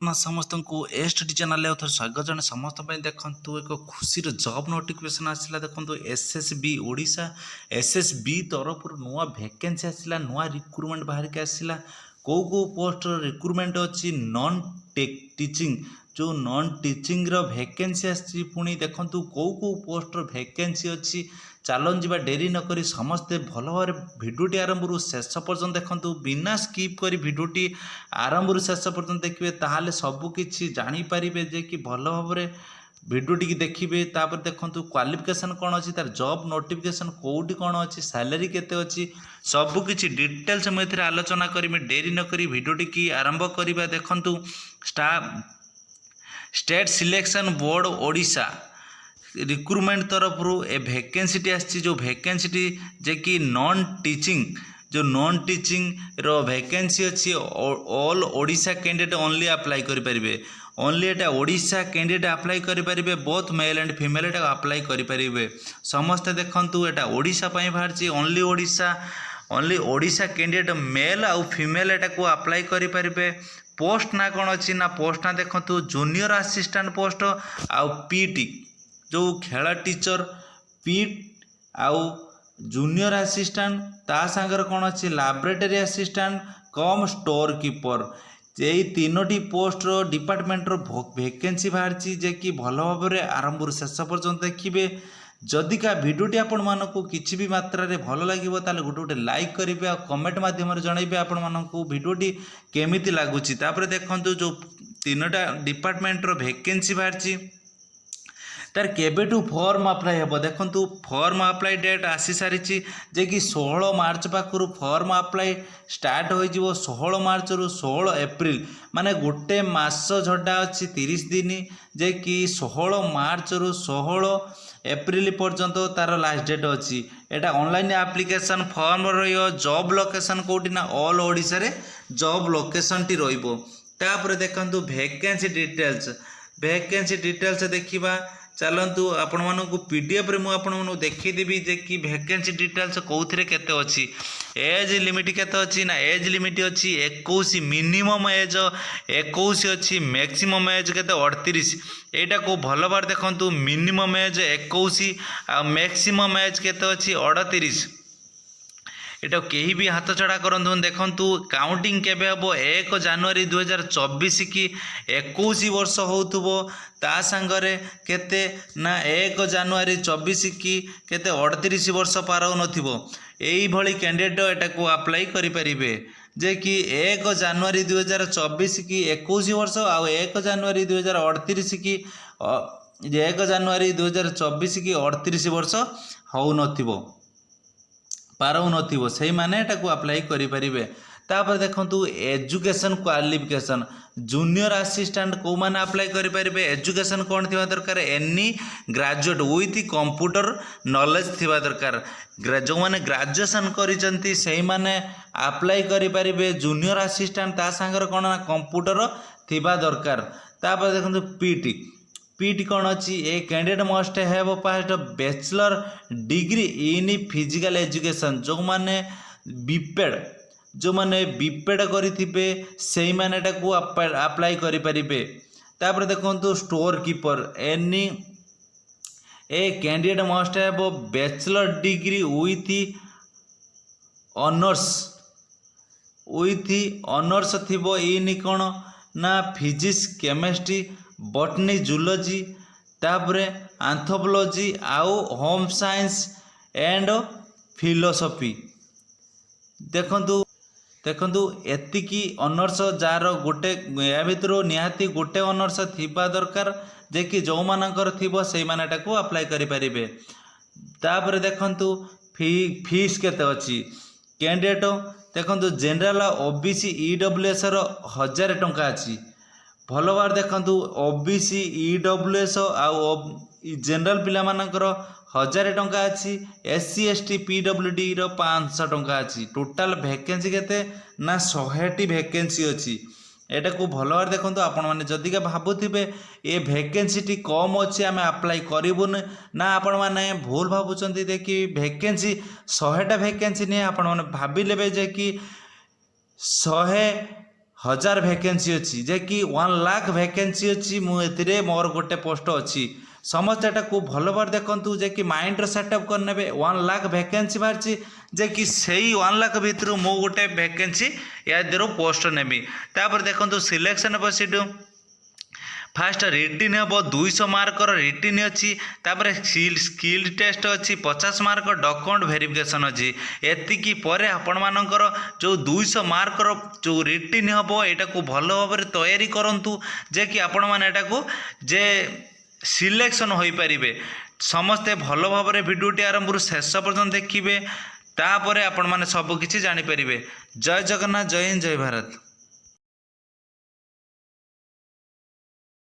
ना समस्त को एसटी चैनल थे स्वागत जन समस्त देखु एक खुशी जॉब नोटिफिकेशन आसला देखो एसएसबी ओडिशा एसएसबी तरफ नुआ वैकेंसी आसला नुआ रिक्रुटमेंट बाहर के आसला कौ पोस्ट रिक्रुटमेंट अच्छी नॉन टीचिंग जो नॉन टीचिंग रो वैकेंसी आसी पुणी देखु कौ पोस्ट वैकेंसी अच्छी चलन जा डेरी नक समस्ते भल भाव भिडियोटी आरंभ शेष पर्यटन देखूँ बिना स्किप कर भिडियोटी आरंभ शेष पर्यटन देखिए ताहले सबकि जानीपारे जे कि भल भाव भिडियोटी देखिए तापर देखूँ क्वालिफिकेशन कौन अच्छी तार जॉब नोटिफिकेशन कौटी कौन अच्छी सैलरी केते अच्छी सबकि डिटेल्स मुझे आलोचना करी डेरी नक भिडियोटी की आरंभ करवा देखूँ state selection board Odisha recruitment तरफ ए वैकेंसी आसी जो वैकेंसी जे कि नॉन टीचिंग जो नॉन टीचिंग रो वैकेंसी अच्छी all Odisha candidate only apply करें ओनली एटा ओडिशा कैंडिडेट अप्लाई करें both male and female Etah apply करें समस्ते देखंतु एटा ओडिशा पई बाहर ओनली ओडिशा कैंडिडेट मेल आउ फीमेल एटा को अप्लाई करें पोस्ट ना कौन अच्छी ना पोस्ट ना देखंतु जूनियर असिस्टेंट पोस्ट आउ पीटी जो खेल टीचर पीट आउ जूनियर असिस्टेंट ता सांगर कौन अच्छी लैबोरेटरी असिस्टेंट कम स्टोर कीपर यही तीनोटी पोस्ट रो डिपार्टमेंट रो वैकेंसी बाहर जे कि भल भाव आरंभ शेष पर्यटन देखिए जदि का भिडियोटी आपण मानक किसी भी मात्रा रे भल लगे ताले गोटे गोटे लाइक करेंगे आ कमेंट माध्यम जनइबे आपण मानक भिडियोटी केमिति लागुची तापर देखंतु जो तीनोटा डिपार्टमेंट रो वैकेंसी बाहर तार केबेठू फॉर्म अप्लाई हे देखंतु फॉर्म अप्लाई डेट आसी सारी जे कि 16 मार्च पाखु फॉर्म अप्लाई स्टार्ट हो 16 मार्च रु 16 एप्रिल माने गोटे मास झटा अच्छी 30 दिन जे कि 16 मार्च रु 16 एप्रिल पर्यंत तार लास्ट डेट अच्छी एटा ऑनलाइन एप्लिकेशन फॉर्म रहियो जॉब लोकेशन कोठी ना ऑल ओडिशा रे जॉब लोकेशन टी रहिबो तापर देखंतु वैकेंसी डिटेल्स देखिबा चलतु आपण मानक पीडीएफ रे मु आपण मानक देखिदेवी जे कि वैकेंसी डिटेल्स कौथिरे केते अछि एज लिमिट केते अछि ना एज लिमिट अछि 21 मिनिमम एज 21 अछि मैक्सिमम एज केते 38 एटा को भल बार देखंतु मिनिमम एज 21 आ मैक्सिमम एज केते अछि 38 एटा कहीं भी हाथ छड़ा करंतु देखंतु काउंटिंग केबे हबो 1 जनवरी 2024 की 21 वर्ष होउथबो ता संगरे केते ना 1 जनवरी 24 की केते 38 वर्ष पार हो नथिबो एई भली कैंडिडेट एटा को अप्लाई करि परिबे जे कि 1 जनवरी 2024 की 21 वर्ष आ 1 जनवरी 2038 की 1 जनवरी 2024 की 38 वर्ष हो नथिबो पारौ नथिबो सही माने एटा अप्लाई करि परिबे तापर देखंतु एजुकेशन क्वालिफिकेशन जूनियर असिस्टेंट को माने अप्लाई करि परिबे एजुकेशन कोन थिबा दरकार any graduate with computer knowledge थिबा दरकार जो माने ग्रेजुएशन करिसंती सही माने अप्लाई करि परिबे जूनियर असिस्टेंट ता संगर कोन ना कंप्यूटर थिबा दरकार तापर देखंतु पीटी कौन अच्छी ए candidate must have past bachelor degree in physical education जो माने बीपेड जो माने बीपेड करिथिबे सेही माने को अप्लाई करि परिबे तापर देखंतु store keeper any a candidate must have bachelor degree with honours थिबो इन कौन ना फिजिक्स केमिस्ट्री बॉटनी जूलॉजी तापरे एंथ्रोपोलॉजी आउ होम साइंस एंड फिलोसफी देखंतु एतिकी ऑनर्स जार गोटे या भितर निहाती गोटे ऑनर्स थिबा दरकार जे कि जो मानकर थिबो सेही मानेटा को अप्लाई करि परिबे तापरे देखंतु फीस केते अछि कैंडिडेट देखंतु जनरल ओबीसी ईडब्ल्यूएस रो 1000 टंका अछि भल बार देखंतु ओबीसी ईडब्ल्यूएस आउ जनरल पिला मानकर 1000 टंका अच्छी एससी एसटी पीडब्ल्यूडी रो 500 टंका अच्छी टोटाल वैकेंसी केते ना 100टी वैकेंसी अच्छी एटा को भल बार देखंतु आपण माने जदि का भाबुथिबे ए वैकेंसी टी कम अच्छी आमे अप्लाई करिबुन ना आपण माने भूल भाबुचंती देखि वैकेंसी 100टा वैकेंसी ने आपण माने भाबी लेबे जे कि 100 1000 ଭ୍ୟାକେନ୍ସି ଅଛି ଯେ କି 1 ଲାख ଭ୍ୟାକେନ୍ସି ଅଛି ମୁଁ ଏଥିରେ ମୋର ଗୋଟେ ପୋଷ୍ଟ ଅଛି ସମସ୍ତେ ଏଟାକୁ ଭଲ ଭାବରେ ଦେଖନ୍ତୁ ଯେ କି ମାଇଣ୍ଡରେ ସେଟଅପ୍ କରିନେବେ 1 ଲାख ଭ୍ୟାକେନ୍ସି ବାହାରିଛି ଯେ କି ସେଇ 1 ଲାख ଭିତରୁ ମୁଁ ଗୋଟେ ଭ୍ୟାକେନ୍ସି ୟା ଦେହରୁ ପୋଷ୍ଟ ନେବି ତାପରେ ଦେଖନ୍ତୁ ସିଲେକ୍ସନ୍ ପ୍ରୋସିଡ୍ୟୁର फास्ट रिटिन हम 200 मार्कर रिटिन अच्छी तापर स्किल टेस्ट अच्छी 50 मार्क डॉक्यूमेंट वेरिफिकेशन अच्छी एतिकी पर आपण मानकर जो 200 मार्कर जो रिटिन हम यहाँ को भल भाव तैयारी करूँ जे कि आपण मैंने यहाँ जे सिलेक्शन हो पारे समस्ते भल भाव भिडियोटी आरंभ शेष पर्यटन देखिए तापर आपण मैंने सबकि जानीपर जय जगन्नाथ जय हिंद जय भारत।